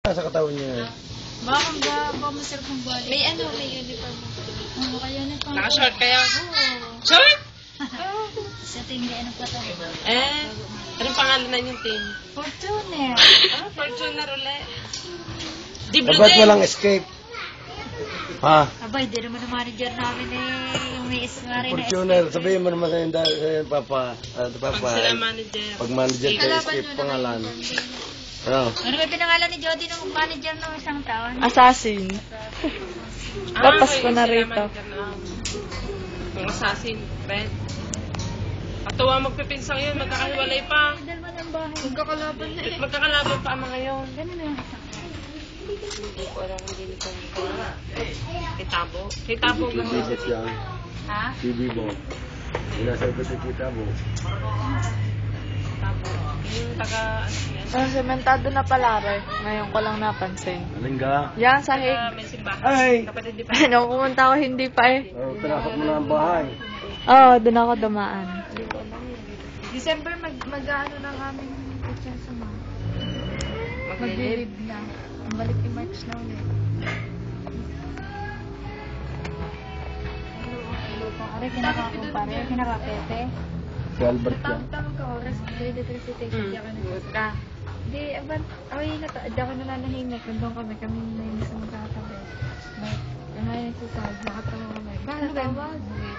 Sa katawan niya. Baka ba masarap ng bali? May uniform ako. Oo, kaya na pang... Naka-short kaya? Oo. Short? Sa tingin ano pa tayo? Anong pangalan na yung team? Fortuner. Fortuner ulit. Di Dapat walang escape. Ha? Abay, di naman ang manager namin yung may ismari na Fortuner, sabihin mo naman sa Papa. Pag sila manager. Pag manager ka, escape pangalan. Ano? Ano ba pinangalan ni Jody ng manager ng isang taon? Assassin. Tapos ko na rito. Yung assassin, Red. Patuwa magpipinsang yun, magkakahiwalay pa. Dalman ng bahay. Magkakalaban na eh. Magkakalaban pa ama ngayon. Ganun na. Hindi ko alam, hindi ko Kitabo. Kitabo Si mo. Bibot yan. Ha? Si Bibot. Sinasagot si kita mo. Kitabo. Yung taga, Sementado na pala rin. Ngayon ko lang napansin. Aling ka? Yan, sahig. may simbahan. Ay! Kapatid di pa. Nung pumunta ako, hindi pa eh. Pinasok mo na ang bahay. Oo, doon ako dumaan. December mag-ano na kami sa mga. Maglilib. na. Balik yung March na ulit. Aray, kinakakumpare, kinakapete. Si Albert yan. Tawag ka oras, grade 3 city, hindi ako nagpunta. Di, di ako nananahimik, nandun kami na yung isang katabi. Ngayon nagsasabi, nakatawa kami. Bakit ba?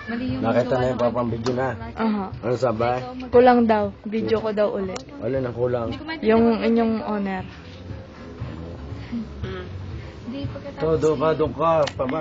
Mali yung Nakita na yung papang video na. Aha. Ano sabay? Kulang daw. Video ko daw ulit. Wala nang kulang. Yung inyong owner. Hindi, pagkatapos. So, doon ka, Papa.